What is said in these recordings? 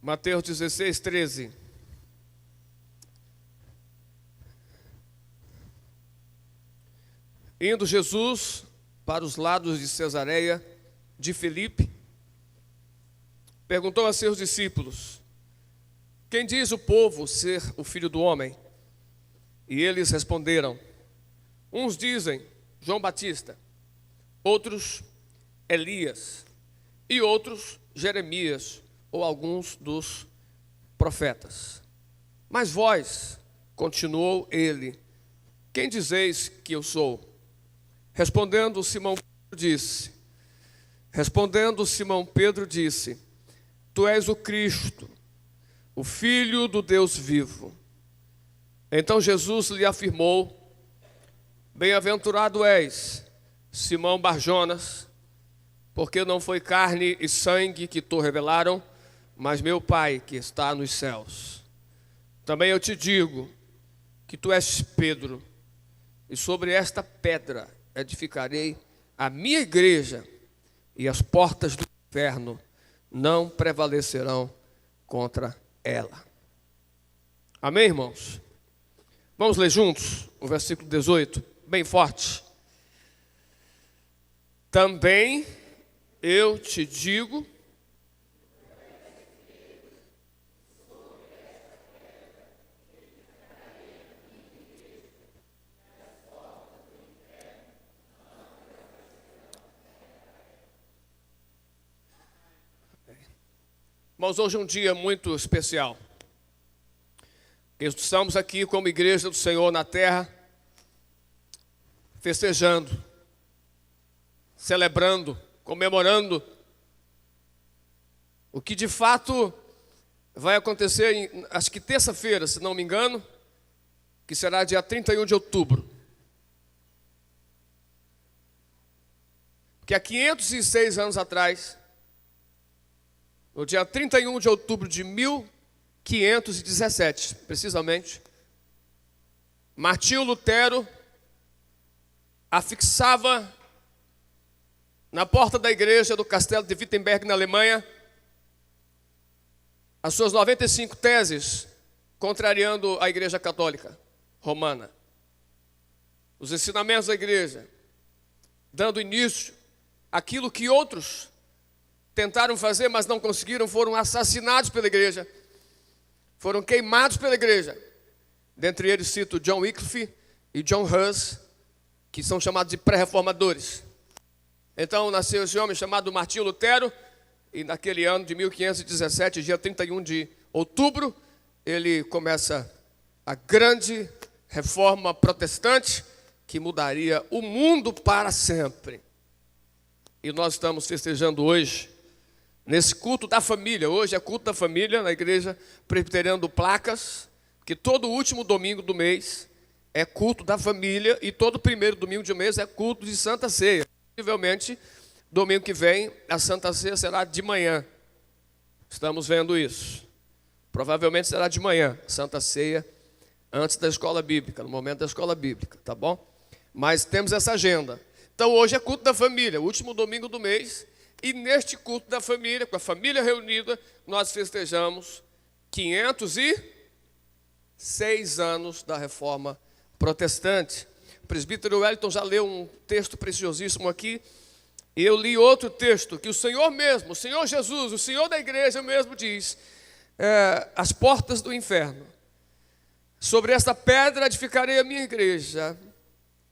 Mateus 16, 13. Indo Jesus para os lados de Cesareia de Filipe, perguntou a seus discípulos: quem diz o povo ser o Filho do Homem? E eles responderam: uns dizem João Batista, outros Elias, e outros Jeremias, ou alguns dos profetas. Mas vós, continuou ele, quem dizeis que eu sou? Respondendo Simão Pedro disse: tu és o Cristo, o Filho do Deus vivo. Então Jesus lhe afirmou: bem-aventurado és, Simão Barjonas, porque não foi carne e sangue que te revelaram, mas meu Pai que está nos céus. Também eu te digo que tu és Pedro, e sobre esta pedra edificarei a minha igreja, e as portas do inferno não prevalecerão contra ela. Amém, irmãos? Vamos ler juntos o versículo 18, bem forte. Também eu te digo Irmãos, hoje é um dia muito especial. Estamos aqui como igreja do Senhor na terra, festejando, celebrando, comemorando o que de fato vai acontecer, acho que terça-feira, se não me engano, que será dia 31 de outubro. Que há 506 anos atrás, no dia 31 de outubro de 1517, precisamente, Martinho Lutero afixava na porta da igreja do castelo de Wittenberg, na Alemanha, as suas 95 teses contrariando a igreja católica romana. Os ensinamentos da igreja, dando início àquilo que outros tentaram fazer, mas não conseguiram, foram assassinados pela igreja, foram queimados pela igreja. Dentre eles cito John Wycliffe e John Hus, que são chamados de pré-reformadores. Então nasceu esse homem chamado Martinho Lutero, e naquele ano de 1517, dia 31 de outubro, ele começa a grande reforma protestante que mudaria o mundo para sempre. E nós estamos festejando hoje, nesse culto da família. Hoje é culto da família na igreja presbiteriana do Placas, que todo último domingo do mês é culto da família e todo primeiro domingo de mês é culto de Santa Ceia. Possivelmente, domingo que vem, a Santa Ceia será de manhã. Estamos vendo isso. Provavelmente será de manhã, Santa Ceia, antes da escola bíblica, no momento da escola bíblica, tá bom? Mas temos essa agenda. Então hoje é culto da família, último domingo do mês. E neste culto da família, com a família reunida, nós festejamos 506 anos da reforma protestante. O presbítero Wellington já leu um texto preciosíssimo aqui. E eu li outro texto que o Senhor mesmo, o Senhor Jesus, o Senhor da igreja mesmo diz: as portas do inferno, sobre esta pedra edificarei a minha igreja.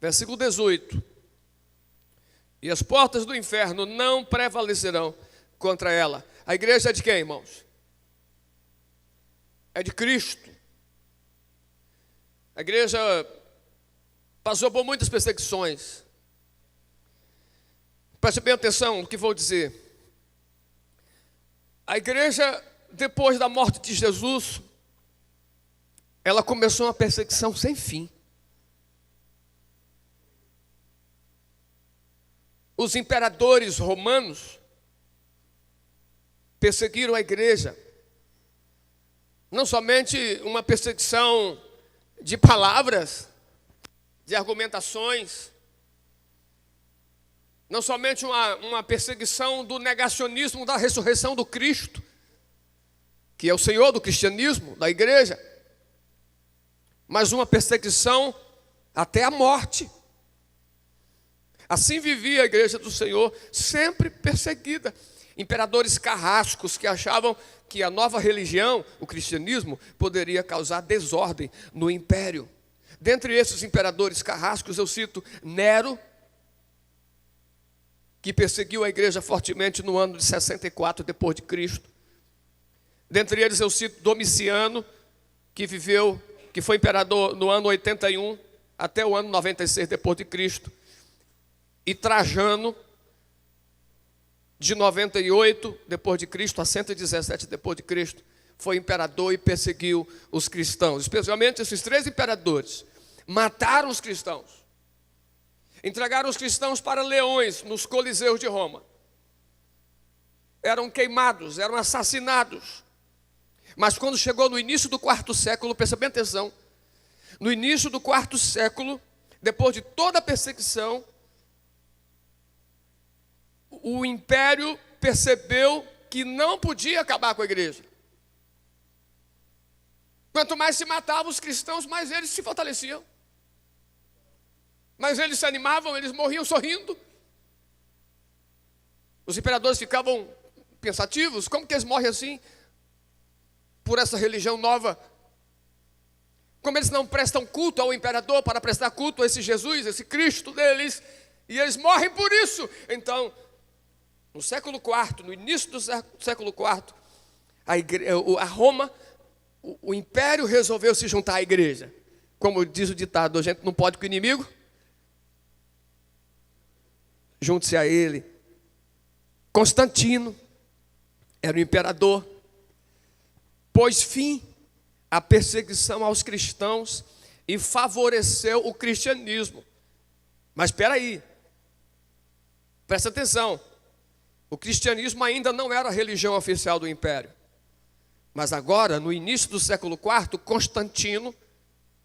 Versículo 18. E as portas do inferno não prevalecerão contra ela. A igreja é de quem, irmãos? É de Cristo. A igreja passou por muitas perseguições. Preste bem atenção no que vou dizer. A igreja, depois da morte de Jesus, ela começou uma perseguição sem fim. Os imperadores romanos perseguiram a igreja. Não somente uma perseguição de palavras, de argumentações, não somente uma perseguição do negacionismo da ressurreição do Cristo, que é o Senhor do cristianismo, da igreja, mas uma perseguição até a morte. Assim vivia a igreja do Senhor, sempre perseguida. Imperadores carrascos que achavam que a nova religião, o cristianismo, poderia causar desordem no império. Dentre esses imperadores carrascos, eu cito Nero, que perseguiu a igreja fortemente no ano de 64 depois de Cristo. Dentre eles eu cito Domiciano, que foi imperador no ano 81 até o ano 96 depois de Cristo. E Trajano, de 98 depois de Cristo a 117 depois de Cristo, foi imperador e perseguiu os cristãos. Especialmente esses 3 imperadores mataram os cristãos. Entregaram os cristãos para leões nos coliseus de Roma. Eram queimados, eram assassinados. Mas quando chegou no início do 4º século, presta bem atenção, no início do 4º século, depois de toda a perseguição, o império percebeu que não podia acabar com a igreja. Quanto mais se matavam os cristãos, mais eles se fortaleciam. Mas eles se animavam, eles morriam sorrindo. Os imperadores ficavam pensativos, como que eles morrem assim? Por essa religião nova. Como eles não prestam culto ao imperador para prestar culto a esse Jesus, esse Cristo deles, e eles morrem por isso. Então, no século IV, no início do século IV, a Roma, o império resolveu se juntar à igreja. Como diz o ditado, a gente não pode com o inimigo, junte-se a ele. Constantino era o imperador, pôs fim à perseguição aos cristãos e favoreceu o cristianismo. Mas espera aí, presta atenção, o cristianismo ainda não era a religião oficial do império. Mas agora, no início do século IV, Constantino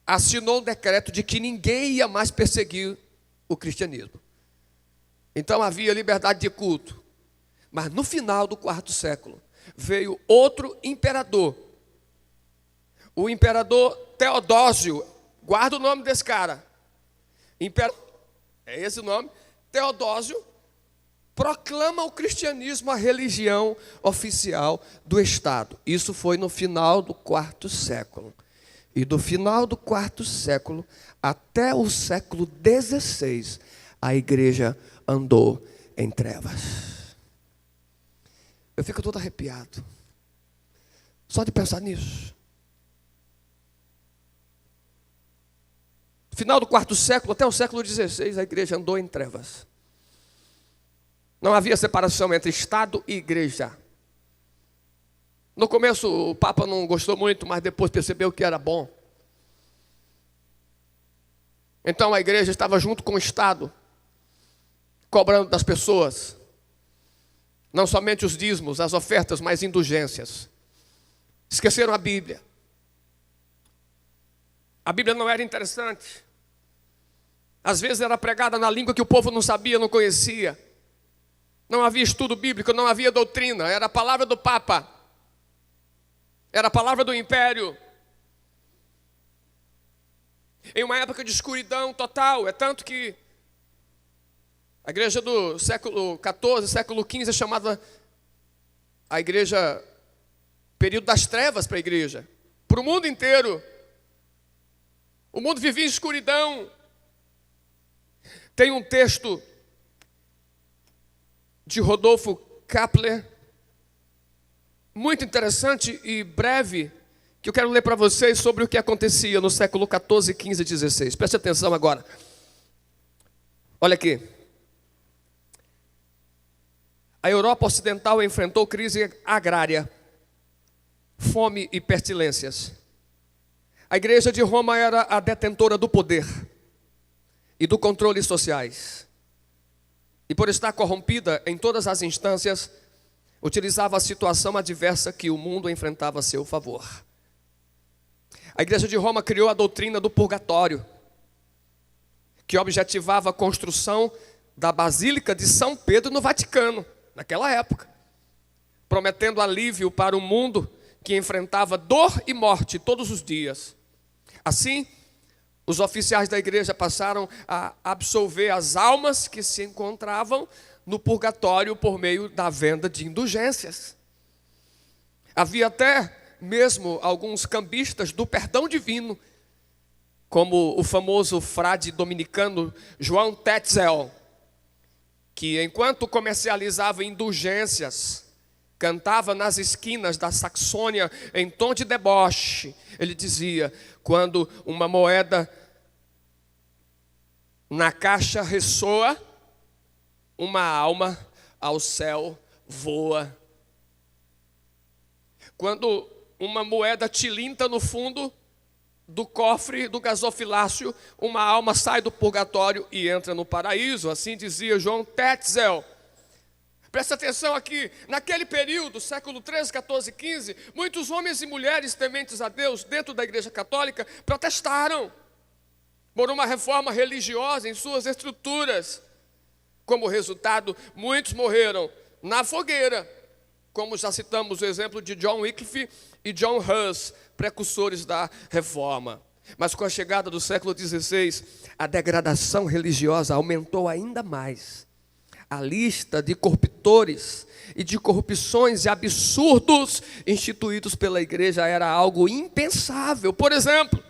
assinou um decreto de que ninguém ia mais perseguir o cristianismo. Então havia liberdade de culto. Mas no final do 4º século, veio outro imperador. O imperador Teodósio, guarda o nome desse cara. É esse o nome. Teodósio proclama o cristianismo a religião oficial do Estado. Isso foi no final do 4º século. E do final do 4º século até o século XVI, a igreja andou em trevas. Eu fico todo arrepiado só de pensar nisso. Final do 4º século até o século XVI, a igreja andou em trevas. Não havia separação entre Estado e igreja. No começo o Papa não gostou muito, mas depois percebeu que era bom. Então a igreja estava junto com o Estado, cobrando das pessoas, não somente os dízimos, as ofertas, mas indulgências. Esqueceram a Bíblia. A Bíblia não era interessante. Às vezes era pregada na língua que o povo não sabia, não conhecia. Não havia estudo bíblico, não havia doutrina. Era a palavra do Papa. Era a palavra do império. Em uma época de escuridão total. É tanto que a igreja do século XIV, século XV é chamada a igreja, período das trevas para a igreja. Para o mundo inteiro. O mundo vivia em escuridão. Tem um texto de Rodolfo Kapler, muito interessante e breve, que eu quero ler para vocês sobre o que acontecia no século XIV, XV e XVI. Preste atenção agora. Olha aqui. A Europa Ocidental enfrentou crise agrária, fome e pestilências. A igreja de Roma era a detentora do poder e do controle sociais. E por estar corrompida em todas as instâncias, utilizava a situação adversa que o mundo enfrentava a seu favor. A igreja de Roma criou a doutrina do purgatório, que objetivava a construção da Basílica de São Pedro no Vaticano, naquela época, prometendo alívio para o mundo que enfrentava dor e morte todos os dias. Assim, os oficiais da igreja passaram a absolver as almas que se encontravam no purgatório por meio da venda de indulgências. Havia até mesmo alguns cambistas do perdão divino, como o famoso frade dominicano João Tetzel, que enquanto comercializava indulgências, cantava nas esquinas da Saxônia em tom de deboche. Ele dizia: quando uma moeda na caixa ressoa, uma alma ao céu voa. Quando uma moeda tilinta no fundo do cofre do gasofilácio, uma alma sai do purgatório e entra no paraíso. Assim dizia João Tetzel. Presta atenção aqui, naquele período, século 13, 14, 15, muitos homens e mulheres tementes a Deus dentro da igreja católica protestaram por uma reforma religiosa em suas estruturas. Como resultado, muitos morreram na fogueira, como já citamos o exemplo de John Wycliffe e John Hus, precursores da reforma. Mas com a chegada do século XVI, a degradação religiosa aumentou ainda mais. A lista de corruptores e de corrupções e absurdos instituídos pela igreja era algo impensável. Por exemplo,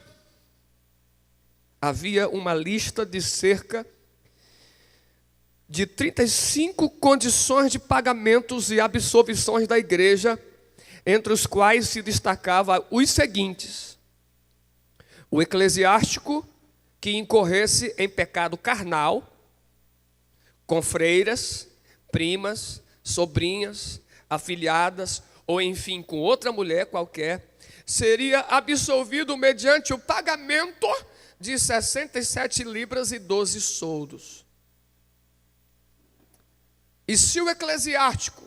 havia uma lista de cerca de 35 condições de pagamentos e absolvições da igreja, entre os quais se destacava os seguintes: o eclesiástico que incorresse em pecado carnal, com freiras, primas, sobrinhas, afilhadas, ou enfim, com outra mulher qualquer, seria absolvido mediante o pagamento de 67 libras e 12 soldos. E se o eclesiástico,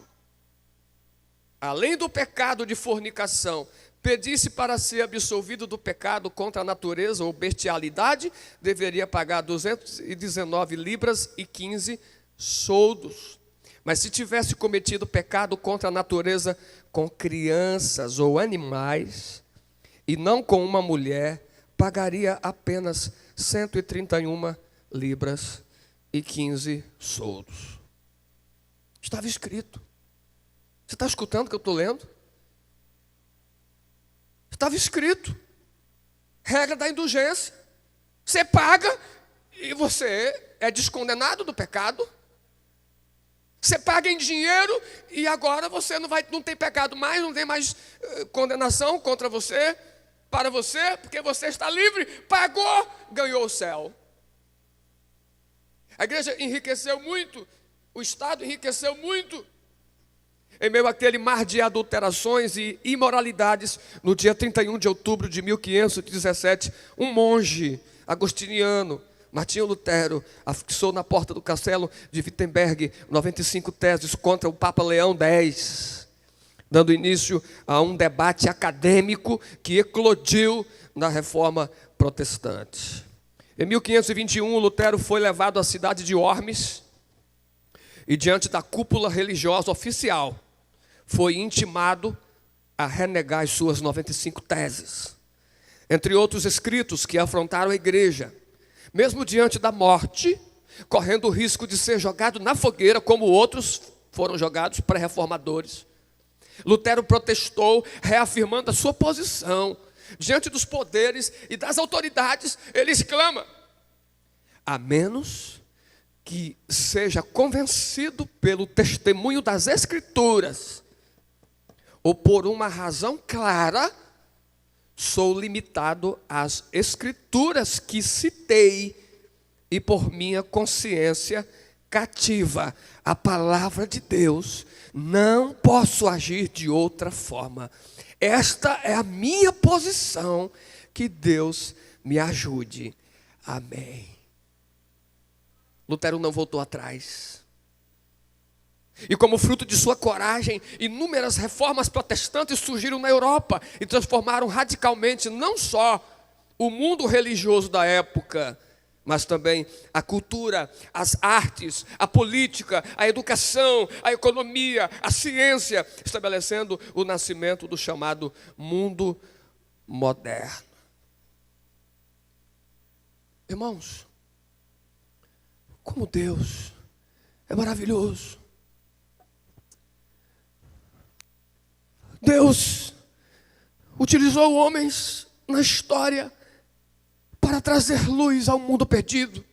além do pecado de fornicação, pedisse para ser absolvido do pecado contra a natureza ou bestialidade, deveria pagar 219 libras e 15 soldos. Mas se tivesse cometido pecado contra a natureza com crianças ou animais, e não com uma mulher, pagaria apenas 131 libras e 15 soldos. Estava escrito. Você está escutando o que eu estou lendo? Estava escrito. Regra da indulgência. Você paga e você é descondenado do pecado. Você paga em dinheiro e agora você não tem pecado mais, não tem mais condenação contra você, para você, porque você está livre, pagou, ganhou o céu. A igreja enriqueceu muito, o Estado enriqueceu muito. Em meio àquele mar de adulterações e imoralidades, no dia 31 de outubro de 1517, um monge agostiniano, Martinho Lutero, afixou na porta do castelo de Wittenberg 95 teses contra o Papa Leão X, dando início a um debate acadêmico que eclodiu na Reforma Protestante. Em 1521, Lutero foi levado à cidade de Worms e, diante da cúpula religiosa oficial, foi intimado a renegar as suas 95 teses. Entre outros escritos que afrontaram a igreja, mesmo diante da morte, correndo o risco de ser jogado na fogueira, como outros foram jogados pré-reformadores. Lutero protestou, reafirmando a sua posição diante dos poderes e das autoridades. Ele exclama: a menos que seja convencido pelo testemunho das Escrituras, ou por uma razão clara, sou limitado às Escrituras que citei, e por minha consciência cativa a palavra de Deus, não posso agir de outra forma. Esta é a minha posição, que Deus me ajude. Amém. Lutero não voltou atrás. E como fruto de sua coragem, inúmeras reformas protestantes surgiram na Europa e transformaram radicalmente não só o mundo religioso da época, mas também a cultura, as artes, a política, a educação, a economia, a ciência, estabelecendo o nascimento do chamado mundo moderno. Irmãos, como Deus é maravilhoso. Deus utilizou homens na história para trazer luz ao mundo perdido.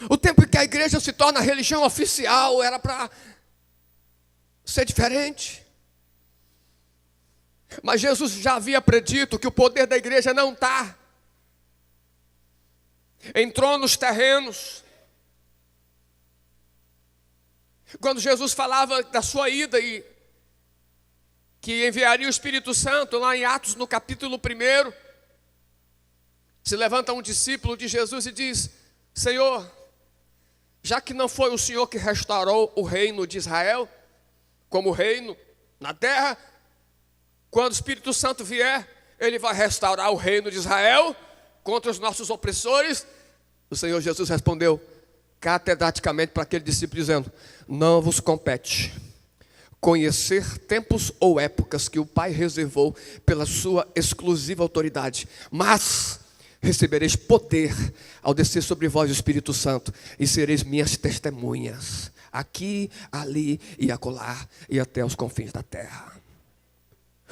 O tempo em que a igreja se torna a religião oficial era para ser diferente. Mas Jesus já havia predito que o poder da igreja não está em tronos terrenos. Quando Jesus falava da sua ida e que enviaria o Espírito Santo, lá em Atos, no capítulo 1, se levanta um discípulo de Jesus e diz: Senhor, já que não foi o Senhor que restaurou o reino de Israel, como reino na terra, quando o Espírito Santo vier, Ele vai restaurar o reino de Israel contra os nossos opressores. O Senhor Jesus respondeu catedraticamente para aquele discípulo, dizendo: não vos compete conhecer tempos ou épocas que o Pai reservou pela sua exclusiva autoridade, mas recebereis poder ao descer sobre vós o Espírito Santo, e sereis minhas testemunhas, aqui, ali e acolá, e até os confins da terra.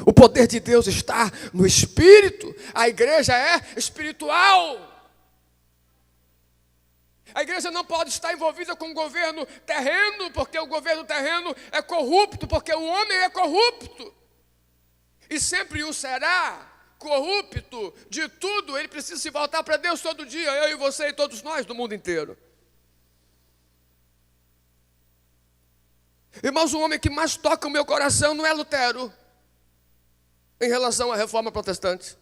O poder de Deus está no Espírito. A igreja é espiritual. A igreja não pode estar envolvida com o governo terreno, porque o governo terreno é corrupto, porque o homem é corrupto. E sempre o será, corrupto de tudo. Ele precisa se voltar para Deus todo dia, eu e você e todos nós do mundo inteiro. Irmãos, o homem que mais toca o meu coração não é Lutero, em relação à reforma protestante.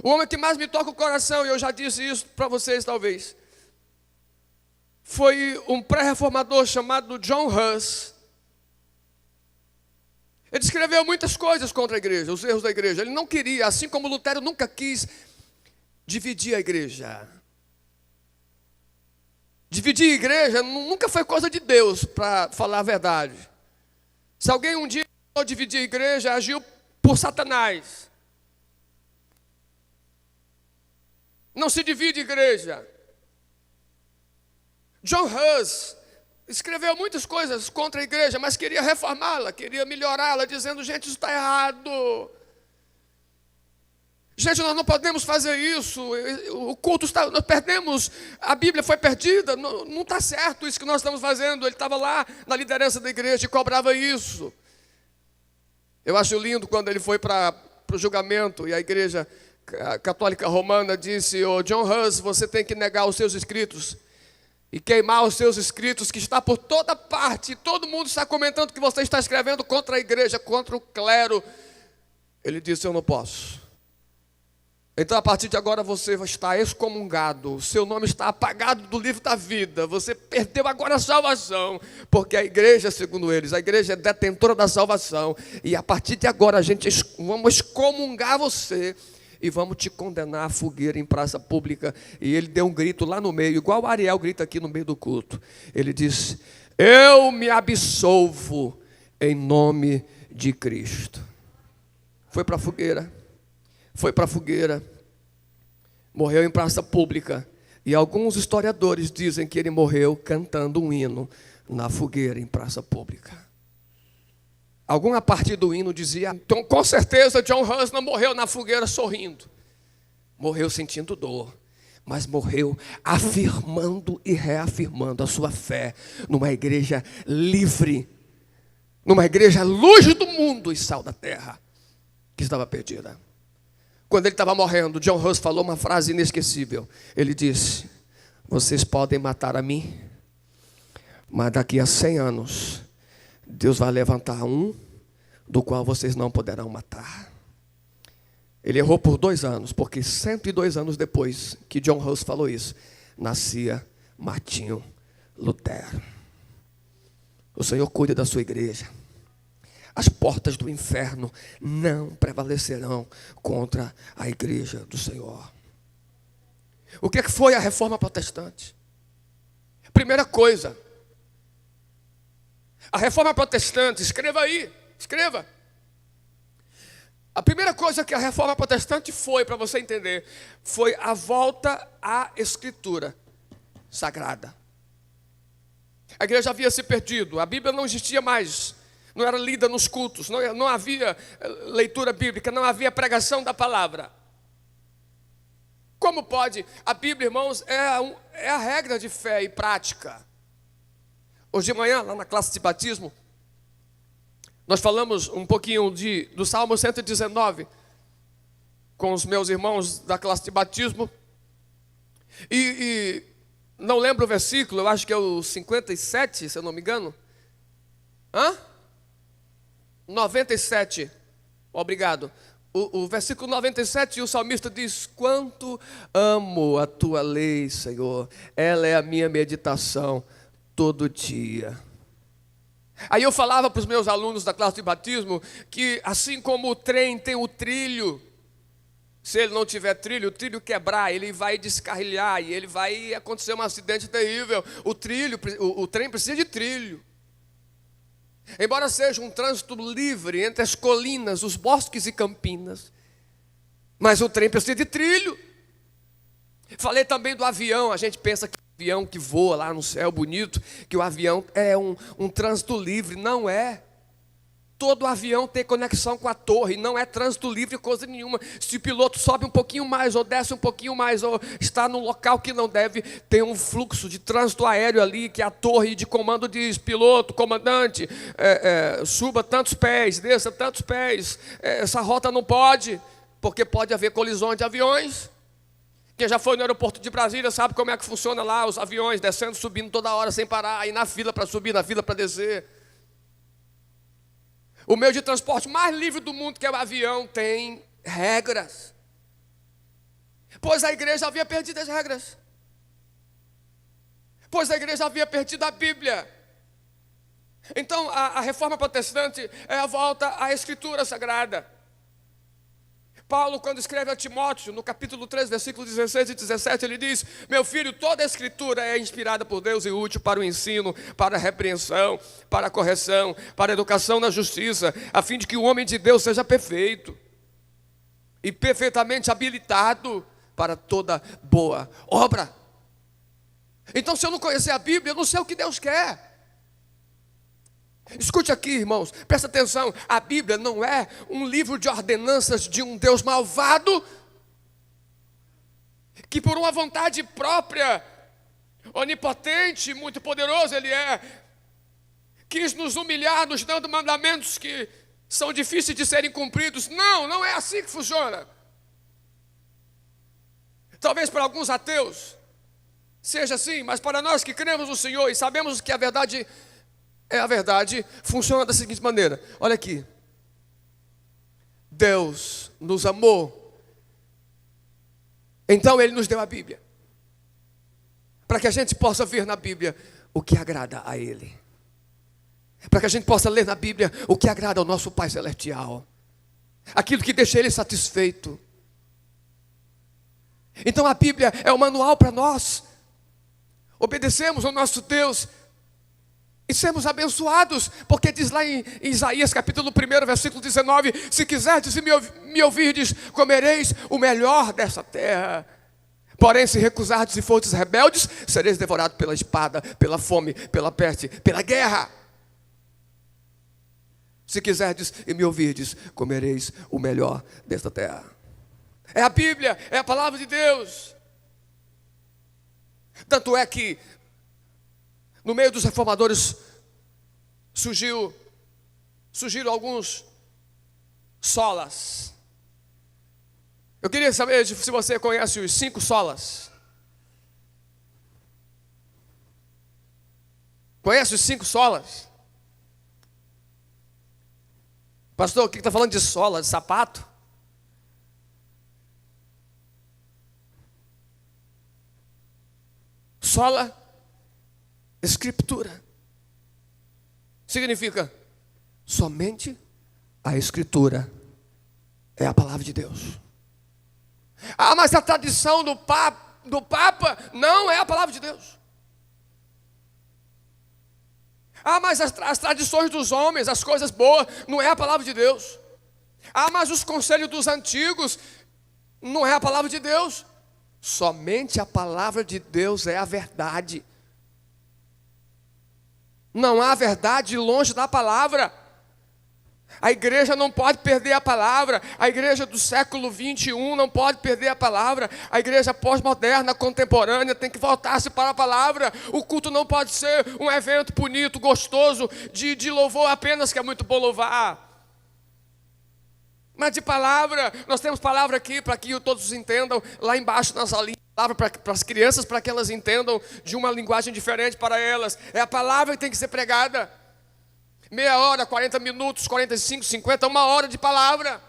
O homem que mais me toca o coração, e eu já disse isso para vocês talvez, foi um pré-reformador chamado John Huss. Ele escreveu muitas coisas contra a igreja, os erros da igreja. Ele não queria, assim como Lutero nunca quis, dividir a igreja. Dividir a igreja nunca foi coisa de Deus, para falar a verdade. Se alguém um dia dividir a igreja, agiu por Satanás. Não se divide igreja. John Huss escreveu muitas coisas contra a igreja, mas queria reformá-la, queria melhorá-la, dizendo: gente, isso está errado. Gente, nós não podemos fazer isso. O culto está, nós perdemos, a Bíblia foi perdida, não está certo isso que nós estamos fazendo. Ele estava lá na liderança da igreja e cobrava isso. Eu acho lindo quando ele foi para o julgamento e a igreja católica romana disse: ô John Huss, você tem que negar os seus escritos e queimar os seus escritos, que está por toda parte, todo mundo está comentando que você está escrevendo contra a igreja, contra o clero. Ele disse: eu não posso. Então a partir de agora você vai estar excomungado, seu nome está apagado do livro da vida, você perdeu agora a salvação, porque a igreja, segundo eles, a igreja é detentora da salvação, e a partir de agora vamos excomungar você e vamos te condenar à fogueira em praça pública. E ele deu um grito lá no meio, igual o Ariel grita aqui no meio do culto. Ele disse: eu me absolvo em nome de Cristo. Foi para a fogueira. Foi para a fogueira, morreu em praça pública, e alguns historiadores dizem que ele morreu cantando um hino na fogueira em praça pública. Alguma parte do hino dizia: então com certeza John Huss não morreu na fogueira sorrindo, morreu sentindo dor, mas morreu afirmando e reafirmando a sua fé numa igreja livre, numa igreja luz do mundo e sal da terra, que estava perdida. Quando ele estava morrendo, John Huss falou uma frase inesquecível. Ele disse: vocês podem matar a mim, mas daqui a 100 anos, Deus vai levantar um do qual vocês não poderão matar. Ele errou por 2 anos, porque 102 anos depois que John Huss falou isso, nascia Martinho Lutero. O Senhor cuida da sua igreja. as portas do inferno não prevalecerão contra a igreja do Senhor. O que foi a reforma protestante? Primeira coisa, a reforma protestante, escreva aí, escreva. A primeira coisa que a reforma protestante foi, para você entender, foi a volta à Escritura Sagrada. A igreja havia se perdido, a Bíblia não existia mais, não era lida nos cultos, não havia leitura bíblica, não havia pregação da palavra. Como pode? A Bíblia, irmãos, é a regra de fé e prática. Hoje de manhã, lá na classe de batismo, nós falamos um pouquinho do Salmo 119 com os meus irmãos da classe de batismo. E não lembro o versículo, eu acho que é o 57, se eu não me engano. 97. Obrigado. O versículo 97, o salmista diz: quanto amo a tua lei, Senhor, ela é a minha meditação todo dia. Aí eu falava para os meus alunos da classe de batismo que assim como o trem tem o trilho, se ele não tiver trilho, o trilho quebrar, ele vai descarrilhar e ele vai acontecer um acidente terrível. O trem precisa de trilho. Embora seja um trânsito livre entre as colinas, os bosques e campinas, mas o trem precisa de trilho. Falei também do avião. A gente pensa que o avião que voa lá no céu bonito, que o avião é um trânsito livre. Não é. Todo avião tem conexão com a torre, não é trânsito livre coisa nenhuma. Se o piloto sobe um pouquinho mais, ou desce um pouquinho mais, ou está num local que não deve, tem um fluxo de trânsito aéreo ali, que a torre de comando diz: piloto, comandante, suba tantos pés, desça tantos pés, essa rota não pode, porque pode haver colisões de aviões. Quem já foi no aeroporto de Brasília sabe como é que funciona lá, os aviões descendo, subindo toda hora sem parar, aí na fila para subir, na fila para descer. O meio de transporte mais livre do mundo, que é o avião, tem regras. Pois a igreja havia perdido as regras. Pois a igreja havia perdido a Bíblia. Então a reforma protestante é a volta à Escritura Sagrada. Paulo, quando escreve a Timóteo, no capítulo 3, versículos 16 e 17, ele diz: meu filho, toda a Escritura é inspirada por Deus e útil para o ensino, para a repreensão, para a correção, para a educação na justiça, a fim de que o homem de Deus seja perfeito e perfeitamente habilitado para toda boa obra. Então, se eu não conhecer a Bíblia, eu não sei o que Deus quer. Escute aqui, irmãos, presta atenção. A Bíblia não é um livro de ordenanças de um Deus malvado, que por uma vontade própria, onipotente, muito poderoso Ele quis nos humilhar, nos dando mandamentos que são difíceis de serem cumpridos. Não é assim que funciona. Talvez para alguns ateus seja assim, mas para nós que cremos no Senhor e sabemos que a verdade funciona da seguinte maneira. Olha aqui. Deus nos amou, então Ele nos deu a Bíblia, para que a gente possa ver na Bíblia o que agrada a Ele, para que a gente possa ler na Bíblia o que agrada ao nosso Pai Celestial, aquilo que deixa Ele satisfeito. Então a Bíblia é o manual para nós obedecemos ao nosso Deus e sermos abençoados, porque diz lá em Isaías capítulo 1, versículo 19: se quiserdes e me ouvirdes, comereis o melhor dessa terra. Porém, se recusardes e fordes rebeldes, sereis devorados pela espada, pela fome, pela peste, pela guerra. Se quiserdes e me ouvirdes, comereis o melhor desta terra. É a Bíblia, é a palavra de Deus. Tanto é que no meio dos reformadores surgiram alguns solas. Eu queria saber se você conhece os 5 solas. Conhece os 5 solas? Pastor, o que está falando de sola, de sapato? Sola, escritura. Significa somente A Escritura é a palavra de Deus. Ah, mas a tradição do Papa não é a palavra de Deus. Ah, mas as tradições dos homens, as coisas boas, não é a palavra de Deus. Ah, mas os conselhos dos antigos, não é a palavra de Deus. Somente a palavra de Deus é a verdade. Não há verdade longe da palavra. A igreja não pode perder a palavra. A igreja do século 21 não pode perder a palavra. A igreja pós-moderna, contemporânea, tem que voltar-se para a palavra. O culto não pode ser um evento bonito, gostoso, de louvor apenas, que é muito bom louvar. Mas de palavra, nós temos palavra aqui para que todos entendam. Lá embaixo nas salinhas, palavra para as crianças, para que elas entendam de uma linguagem diferente para elas. É a palavra que tem que ser pregada. Meia hora, 40 minutos, 45, 50, 1 hora de palavra.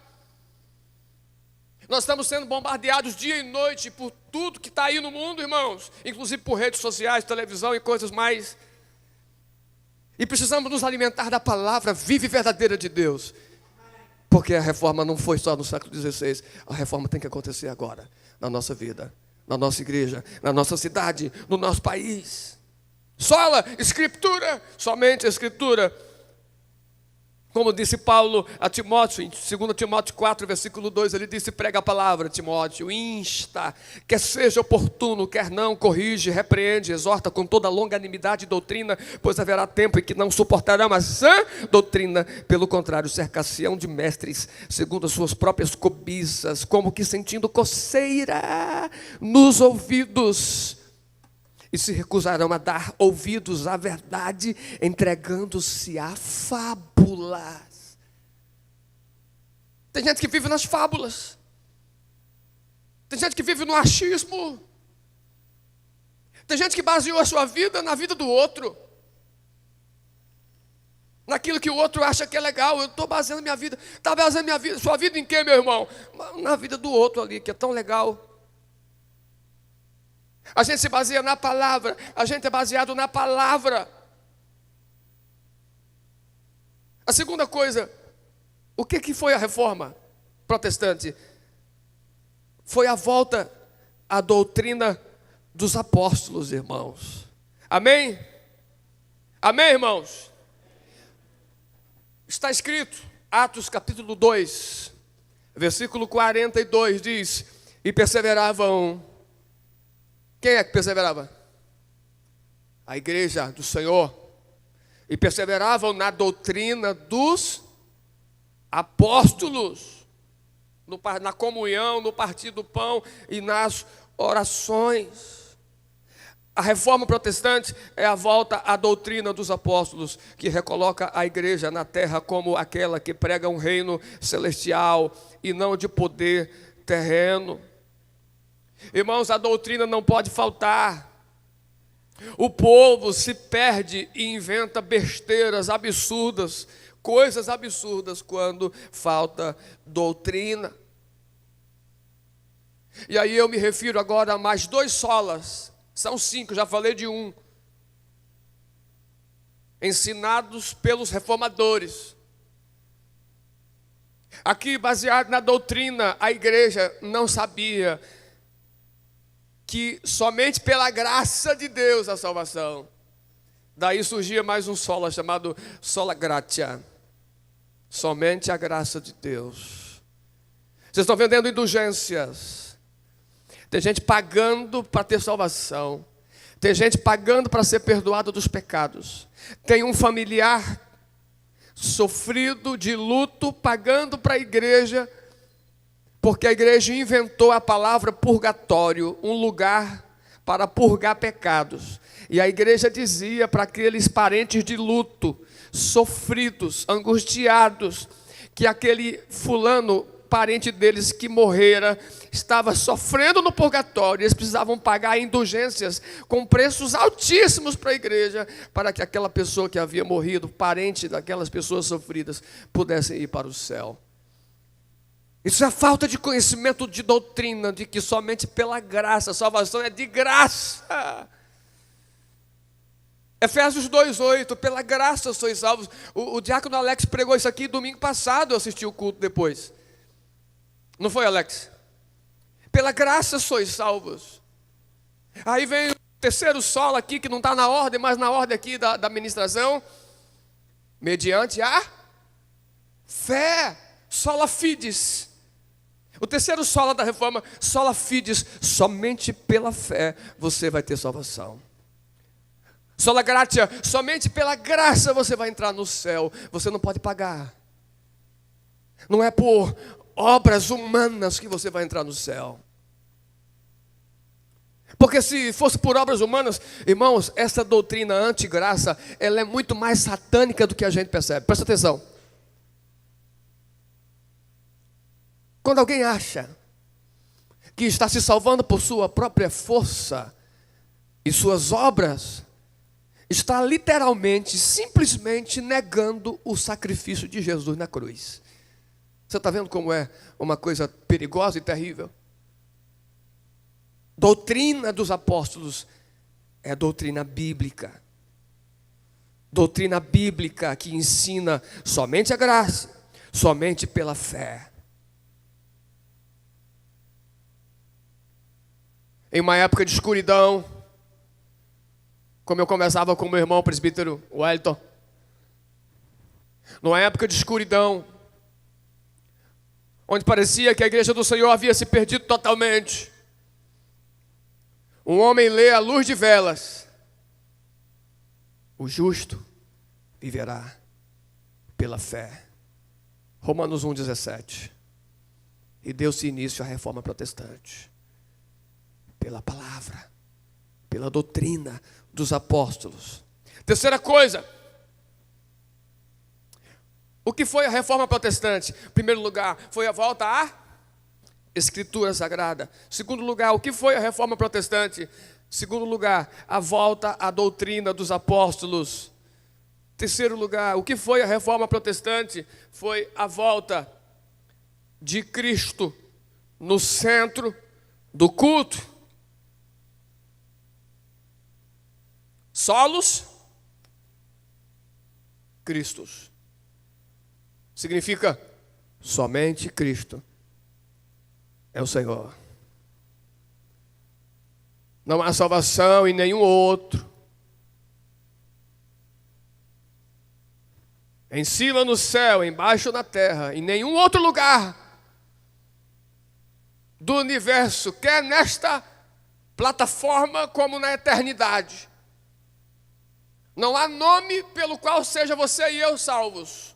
Nós estamos sendo bombardeados dia e noite por tudo que está aí no mundo, irmãos. Inclusive por redes sociais, televisão e coisas mais. E precisamos nos alimentar da palavra viva e verdadeira de Deus. Porque a reforma não foi só no século XVI. A reforma tem que acontecer agora, na nossa vida, na nossa igreja, na nossa cidade, no nosso país. Sola, Escritura, somente a Escritura. Como disse Paulo a Timóteo, em 2 Timóteo 4, versículo 2, ele disse: prega a palavra, Timóteo, insta, quer seja oportuno, quer não, corrige, repreende, exorta com toda longanimidade e doutrina, pois haverá tempo em que não suportarão a sã doutrina, pelo contrário, cercar-se-ão de mestres, segundo as suas próprias cobiças, como que sentindo coceira nos ouvidos, e se recusarão a dar ouvidos à verdade, entregando-se a fábulas. Tem gente que vive nas fábulas. Tem gente que vive no achismo. Tem gente que baseou a sua vida na vida do outro. Naquilo que o outro acha que é legal. Eu estou baseando minha vida. Está baseando minha vida, sua vida em quê, meu irmão? Na vida do outro ali, que é tão legal. A gente se baseia na palavra. A gente é baseado na palavra. A segunda coisa, o que foi a reforma protestante? Foi a volta à doutrina dos apóstolos, irmãos. Amém? Amém, irmãos? Está escrito, Atos capítulo 2, versículo 42, diz: e perseveravam. Quem é que perseverava? A igreja do Senhor. E perseveravam na doutrina dos apóstolos, na comunhão, no partir do pão e nas orações. A reforma protestante é a volta à doutrina dos apóstolos, que recoloca a igreja na terra como aquela que prega um reino celestial e não de poder terreno. Irmãos, a doutrina não pode faltar. O povo se perde e inventa besteiras absurdas, coisas absurdas, quando falta doutrina. E aí eu me refiro agora a mais 2 solas, são 5, já falei de um, ensinados pelos reformadores. Aqui, baseado na doutrina, a igreja não sabia que somente pela graça de Deus a salvação. Daí surgia mais um sola chamado sola gratia. Somente a graça de Deus. Vocês estão vendendo indulgências. Tem gente pagando para ter salvação. Tem gente pagando para ser perdoado dos pecados. Tem um familiar sofrido de luto pagando para a igreja, porque a igreja inventou a palavra purgatório, um lugar para purgar pecados. E a igreja dizia para aqueles parentes de luto, sofridos, angustiados, que aquele fulano, parente deles que morrera, estava sofrendo no purgatório. Eles precisavam pagar indulgências com preços altíssimos para a igreja, para que aquela pessoa que havia morrido, parente daquelas pessoas sofridas, pudessem ir para o céu. Isso é falta de conhecimento de doutrina, de que somente pela graça, a salvação é de graça. Efésios 2:8, pela graça sois salvos. O diácono Alex pregou isso aqui domingo passado, eu assisti o culto depois. Não foi, Alex? Pela graça sois salvos. Aí vem o terceiro solo aqui, que não está na ordem, mas na ordem aqui da ministração. Mediante a fé, sola fides. O terceiro sola da reforma, sola fides, somente pela fé você vai ter salvação. Sola gratia, somente pela graça você vai entrar no céu. Você não pode pagar. Não é por obras humanas que você vai entrar no céu. Porque se fosse por obras humanas, irmãos, essa doutrina anti-graça, ela é muito mais satânica do que a gente percebe. Presta atenção. Quando alguém acha que está se salvando por sua própria força e suas obras, está literalmente, simplesmente negando o sacrifício de Jesus na cruz. Você está vendo como é uma coisa perigosa e terrível? Doutrina dos apóstolos é doutrina bíblica. Doutrina bíblica que ensina somente a graça, somente pela fé. Em uma época de escuridão, como eu conversava com meu irmão o presbítero Wellington, numa época de escuridão, onde parecia que a igreja do Senhor havia se perdido totalmente, um homem lê à luz de velas: o justo viverá pela fé. Romanos 1,17. E deu-se início à reforma protestante. Pela palavra, pela doutrina dos apóstolos. Terceira coisa, o que foi a reforma protestante? Em primeiro lugar, foi a volta à Escritura Sagrada. Segundo lugar, o que foi a reforma protestante? Segundo lugar, a volta à doutrina dos apóstolos. Terceiro lugar, o que foi a reforma protestante? Foi a volta de Cristo no centro do culto. Solos Cristos. Significa somente Cristo é o Senhor. Não há salvação em nenhum outro. Em cima no céu, embaixo na terra, em nenhum outro lugar do universo, quer nesta plataforma como na eternidade. Não há nome pelo qual seja você e eu salvos.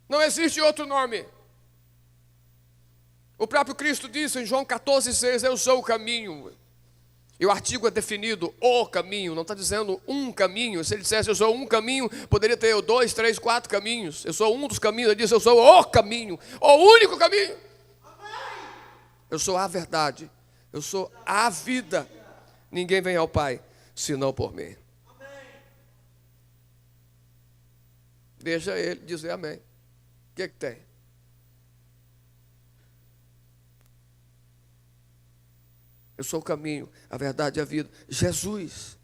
Não existe outro nome. O próprio Cristo disse em João 14,6, eu sou o caminho. E o artigo é definido, o caminho, não está dizendo um caminho. Se ele dissesse eu sou um caminho, poderia ter 2, 3, 4 caminhos. Eu sou um dos caminhos, ele disse eu sou o caminho, o único caminho. Eu sou a verdade, eu sou a vida. Ninguém vem ao Pai, senão por mim. Deixa ele dizer amém. O que tem? Eu sou o caminho, a verdade e a vida. Jesus.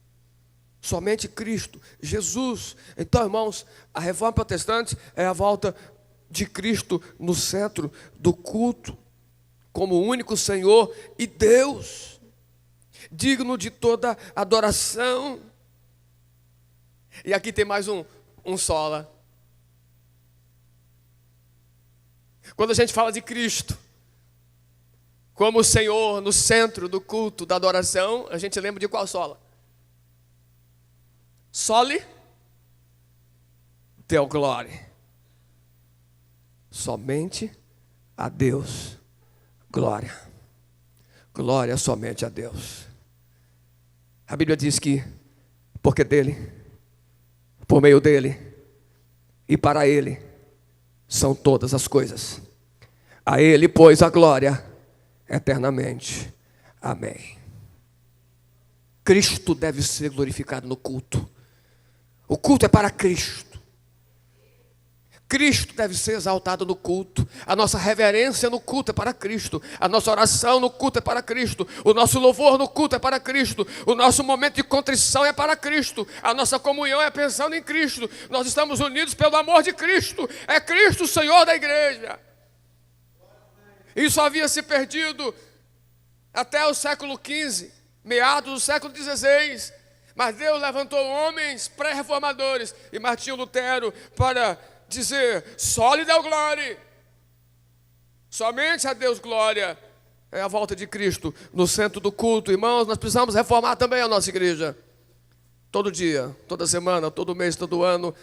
Somente Cristo. Jesus. Então, irmãos, a reforma protestante é a volta de Cristo no centro do culto, como o único Senhor e Deus, digno de toda adoração. E aqui tem mais um sola. Quando a gente fala de Cristo como o Senhor no centro do culto, da adoração, a gente lembra de qual sola? Soli Deo Glória. Somente a Deus glória. Glória somente a Deus. A Bíblia diz que porque dele, por meio dele e para ele são todas as coisas. A ele, pois, a glória eternamente. Amém. Cristo deve ser glorificado no culto. O culto é para Cristo. Cristo deve ser exaltado no culto. A nossa reverência no culto é para Cristo. A nossa oração no culto é para Cristo. O nosso louvor no culto é para Cristo. O nosso momento de contrição é para Cristo. A nossa comunhão é pensando em Cristo. Nós estamos unidos pelo amor de Cristo. É Cristo o Senhor da igreja. Isso havia se perdido até o século XV, meados do século XVI. Mas Deus levantou homens pré-reformadores e Martinho Lutero para dizer: só lhe deu glória, somente a Deus glória. É a volta de Cristo no centro do culto. Irmãos, nós precisamos reformar também a nossa igreja. Todo dia, toda semana, todo mês, todo ano.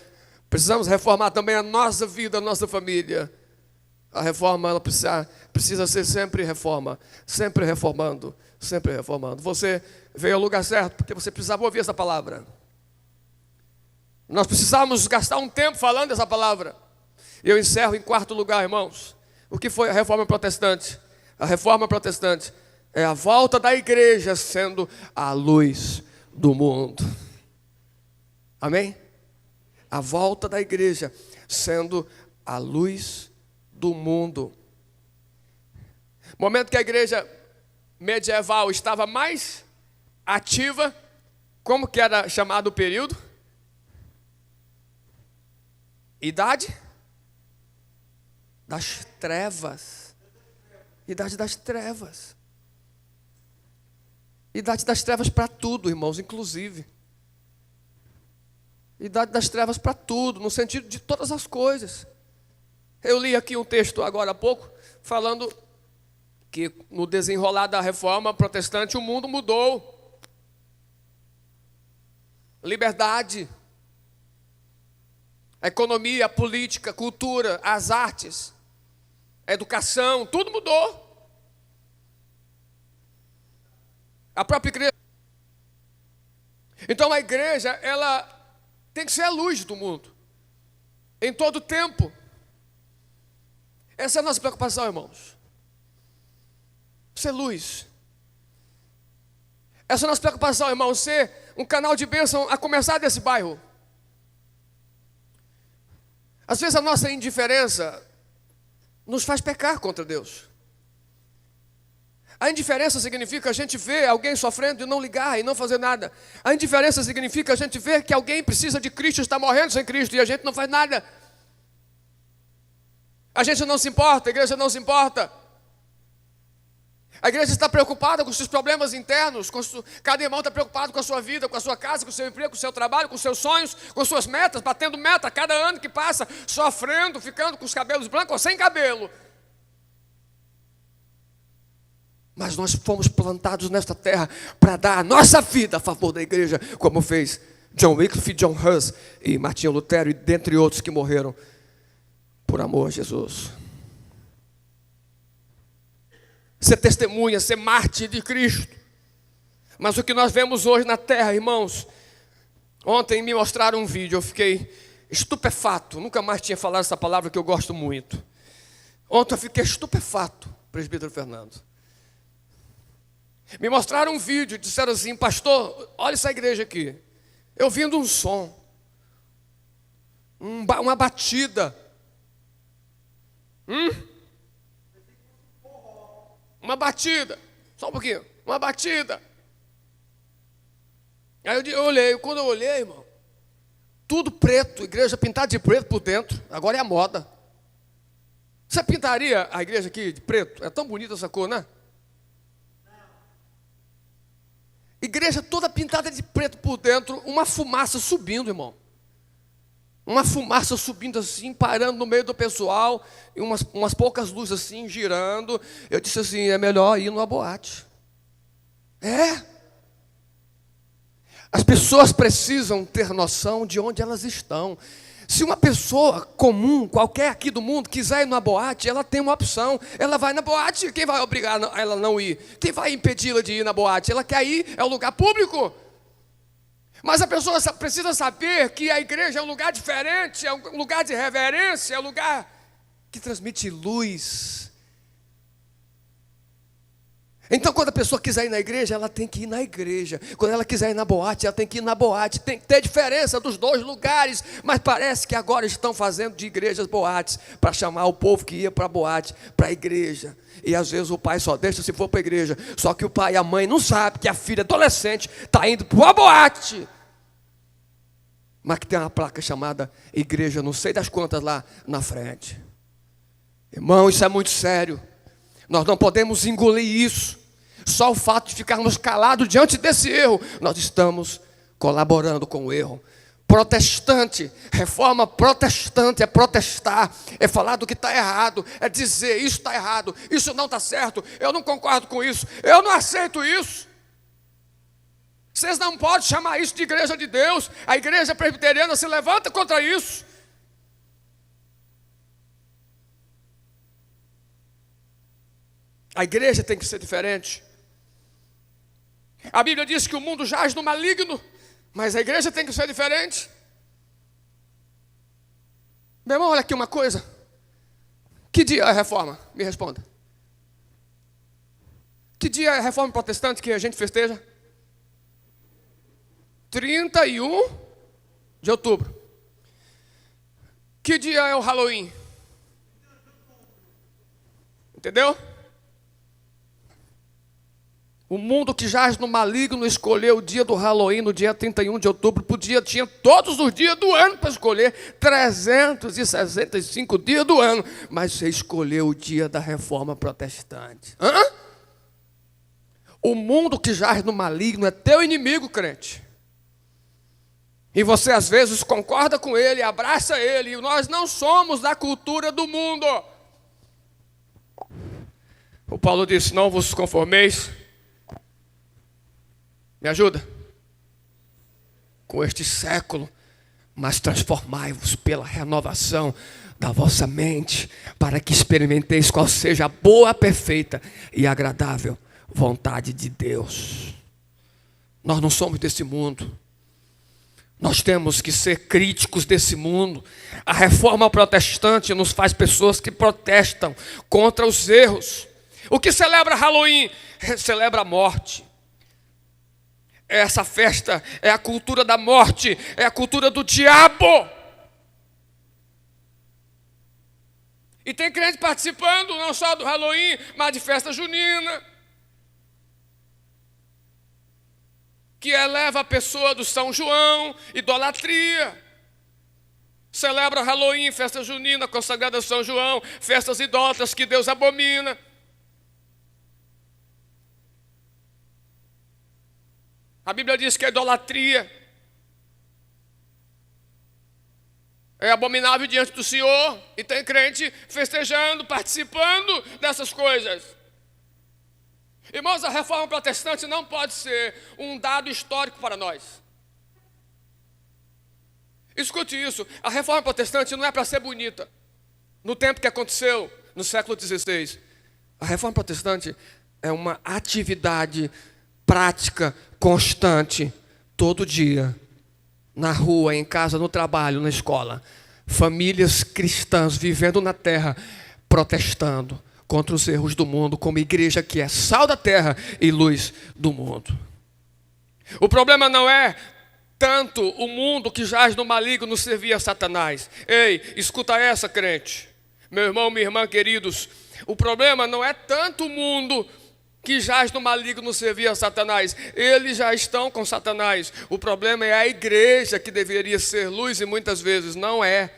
Precisamos reformar também a nossa vida, a nossa família. A reforma, ela precisa ser sempre reforma, sempre reformando, sempre reformando. Você veio ao lugar certo porque você precisava ouvir essa palavra. Nós precisamos gastar um tempo falando essa palavra. E eu encerro em quarto lugar, irmãos. O que foi a reforma protestante? A reforma protestante é a volta da igreja sendo a luz do mundo. Amém? A volta da igreja sendo a luz do mundo. Momento que a igreja medieval estava mais ativa, como que era chamado o período? Idade das trevas. Idade das trevas. Idade das trevas para tudo, irmãos, inclusive. Idade das trevas para tudo, no sentido de todas as coisas. Eu li aqui um texto agora há pouco, falando que no desenrolar da reforma protestante o mundo mudou. Liberdade, a economia, a política, a cultura, as artes, a educação, tudo mudou. A própria igreja. Então a igreja, ela tem que ser a luz do mundo, em todo tempo. Essa é a nossa preocupação, irmãos. Ser luz. Essa é a nossa preocupação, irmão, ser um canal de bênção a começar desse bairro. Às vezes a nossa indiferença nos faz pecar contra Deus. A indiferença significa a gente ver alguém sofrendo e não ligar e não fazer nada. A indiferença significa a gente ver que alguém precisa de Cristo, está morrendo sem Cristo e a gente não faz nada. A gente não se importa, a igreja não se importa. A igreja está preocupada com os seus problemas internos. Cada irmão está preocupado com a sua vida, com a sua casa, com o seu emprego, com o seu trabalho, com os seus sonhos, com as suas metas, batendo meta a cada ano que passa, sofrendo, ficando com os cabelos brancos ou sem cabelo. Mas nós fomos plantados nesta terra para dar a nossa vida a favor da igreja, como fez John Wycliffe, John Hus e Martinho Lutero, e dentre outros que morreram por amor a Jesus. Ser testemunha, ser mártir de Cristo. Mas o que nós vemos hoje na terra, irmãos, ontem me mostraram um vídeo, eu fiquei estupefato, nunca mais tinha falado essa palavra que eu gosto muito. Ontem eu fiquei estupefato, presbítero Fernando. Me mostraram um vídeo, disseram assim: pastor, olha essa igreja aqui. Eu ouvindo um som, uma batida. Uma batida, só um pouquinho, uma batida. Aí eu olhei, quando eu olhei, irmão, tudo preto, igreja pintada de preto por dentro, agora é a moda. Você pintaria a igreja aqui de preto? É tão bonita essa cor, né? Igreja toda pintada de preto por dentro, uma fumaça subindo, irmão. Uma fumaça subindo assim, parando no meio do pessoal, e umas poucas luzes assim, girando. Eu disse assim: é melhor ir numa boate. É. As pessoas precisam ter noção de onde elas estão. Se uma pessoa comum, qualquer aqui do mundo, quiser ir numa boate, ela tem uma opção. Ela vai na boate. Quem vai obrigar ela a não ir? Quem vai impedi-la de ir na boate? Ela quer ir, é um lugar público. Mas a pessoa precisa saber que a igreja é um lugar diferente, é um lugar de reverência, é um lugar que transmite luz. Então, quando a pessoa quiser ir na igreja, ela tem que ir na igreja. Quando ela quiser ir na boate, ela tem que ir na boate. Tem que ter diferença dos dois lugares. Mas parece que agora estão fazendo de igrejas boates, para chamar o povo que ia para a boate, para a igreja. E às vezes o pai só deixa se for para a igreja. Só que o pai e a mãe não sabem que a filha adolescente está indo para uma boate. Mas que tem uma placa chamada igreja, não sei das quantas lá na frente. Irmão, isso é muito sério. Nós não podemos engolir isso. Só o fato de ficarmos calados diante desse erro, nós estamos colaborando com o erro. Protestante, reforma protestante é protestar, é falar do que está errado, é dizer isso está errado, isso não está certo, eu não concordo com isso, eu não aceito isso. Vocês não podem chamar isso de igreja de Deus. A igreja presbiteriana se levanta contra isso. A igreja tem que ser diferente. A Bíblia diz que o mundo jaz no maligno, mas a igreja tem que ser diferente. Meu irmão, olha aqui uma coisa. Que dia é a reforma? Me responda. Que dia é a reforma protestante que a gente festeja? 31 de outubro. Que dia é o Halloween? Entendeu? O mundo que jaz no maligno escolheu o dia do Halloween, no dia 31 de outubro. Tinha todos os dias do ano para escolher, 365 dias do ano. Mas você escolheu o dia da reforma protestante. O mundo que jaz no maligno é teu inimigo, crente. E você às vezes concorda com ele, abraça ele. E nós não somos da cultura do mundo. O Paulo disse, não vos conformeis. Me ajuda? Com este século, mas transformai-vos pela renovação da vossa mente, para que experimenteis qual seja a boa, perfeita e agradável vontade de Deus. Nós não somos desse mundo. Nós temos que ser críticos desse mundo. A reforma protestante nos faz pessoas que protestam contra os erros. O que celebra Halloween? Celebra a morte. Essa festa é a cultura da morte, é a cultura do diabo. E tem crente participando não só do Halloween, mas de festa junina, que eleva a pessoa do São João, idolatria. Celebra Halloween, festa junina, consagrada a São João, festas idólatras que Deus abomina. A Bíblia diz que a idolatria é abominável diante do Senhor. E tem crente festejando, participando dessas coisas. Irmãos, a reforma protestante não pode ser um dado histórico para nós. Escute isso, a reforma protestante não é para ser bonita. No tempo que aconteceu, no século XVI. A reforma protestante é uma atividade prática, constante, todo dia, na rua, em casa, no trabalho, na escola. Famílias cristãs vivendo na terra, protestando contra os erros do mundo, como igreja que é sal da terra e luz do mundo. O problema não é tanto o mundo que jaz no maligno servir a Satanás. Ei, escuta essa, crente. Meu irmão, minha irmã, queridos. O problema não é tanto o mundo que jaz no maligno servir a Satanás. Eles já estão com Satanás. O problema é a igreja que deveria ser luz e muitas vezes não é,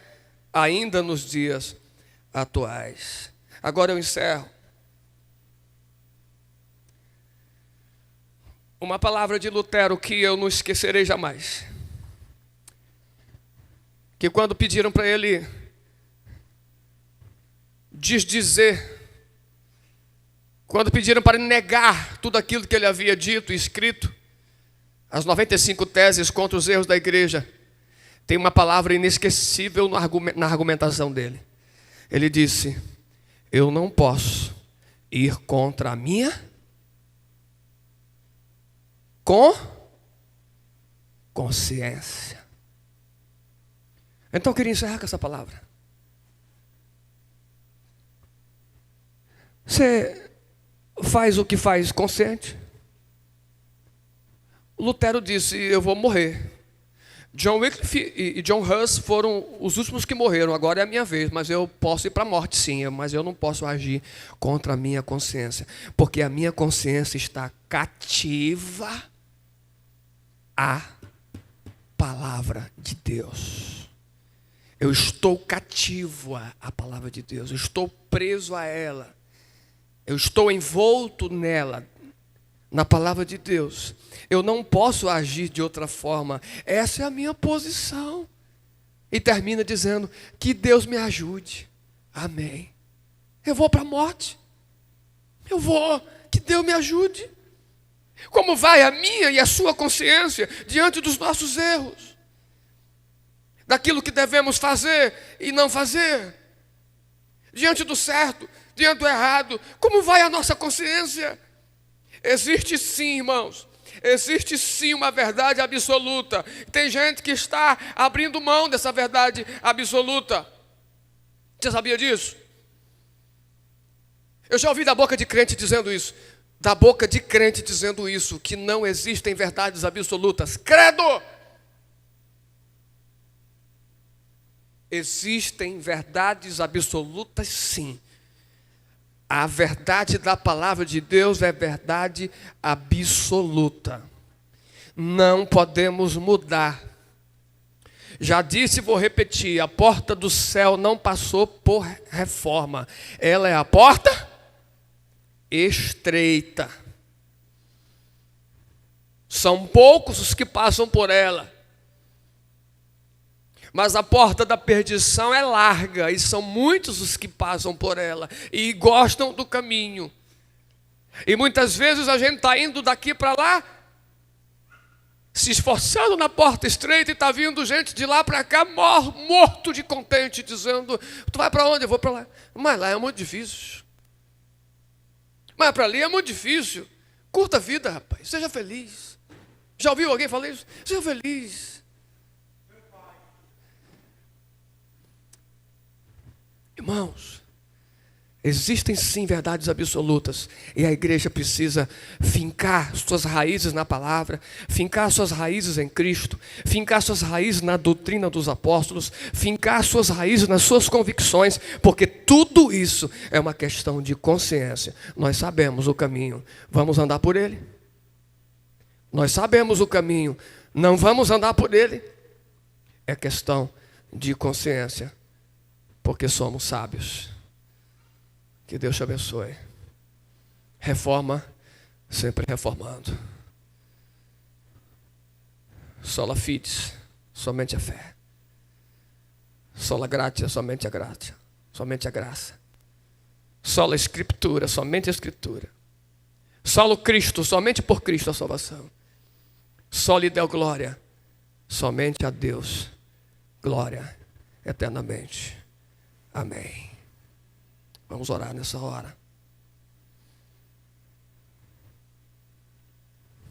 ainda nos dias atuais. Agora eu encerro. Uma palavra de Lutero que eu não esquecerei jamais. Que quando pediram para ele desdizer, quando pediram para ele negar tudo aquilo que ele havia dito e escrito, as 95 teses contra os erros da igreja, tem uma palavra inesquecível na argumentação dele. Ele disse: eu não posso ir contra a minha consciência. Então eu queria encerrar com essa palavra. Você faz o que faz consciente. Lutero disse: eu vou morrer. John Wycliffe e John Hus foram os últimos que morreram. Agora é a minha vez, mas eu posso ir para a morte, sim. Mas eu não posso agir contra a minha consciência, porque a minha consciência está cativa à palavra de Deus. Eu estou cativo à palavra de Deus. Eu estou preso a ela. Eu estou envolto nela, na palavra de Deus. Eu não posso agir de outra forma. Essa é a minha posição. E termina dizendo: que Deus me ajude. Amém. Eu vou para a morte. Eu vou. Que Deus me ajude. Como vai a minha e a sua consciência diante dos nossos erros? Daquilo que devemos fazer e não fazer? Diante do certo, diante do errado? Como vai a nossa consciência? Existe sim, irmãos, existe sim uma verdade absoluta. Tem gente que está abrindo mão dessa verdade absoluta. Você sabia disso? Eu já ouvi da boca de crente dizendo isso. Da boca de crente dizendo isso, que não existem verdades absolutas. Credo! Existem verdades absolutas, sim. A verdade da palavra de Deus é verdade absoluta. Não podemos mudar. Já disse e vou repetir: a porta do céu não passou por reforma. Ela é a porta estreita. São poucos os que passam por ela. Mas a porta da perdição é larga, e são muitos os que passam por ela e gostam do caminho. E muitas vezes a gente está indo daqui para lá, se esforçando na porta estreita, e está vindo gente de lá para cá, morto de contente, dizendo: tu vai para onde? Eu vou para lá. Mas lá é muito difícil. Mas para ali é muito difícil. Curta a vida, rapaz, seja feliz. Já ouviu alguém falar isso? Seja feliz. Irmãos, existem sim verdades absolutas, e a igreja precisa fincar suas raízes na palavra, fincar suas raízes em Cristo, fincar suas raízes na doutrina dos apóstolos, fincar suas raízes nas suas convicções, porque tudo isso é uma questão de consciência. Nós sabemos o caminho, vamos andar por ele. Nós sabemos o caminho, não vamos andar por ele. É questão de consciência, porque somos sábios. Que Deus te abençoe. Reforma, sempre reformando. Sola fides, somente a fé. Sola gratia, somente a graça. Somente a graça. Sola escritura, somente a escritura. Solo Cristo, somente por Cristo a salvação. Só lhe deu glória, somente a Deus, glória eternamente. Amém. Vamos orar nessa hora.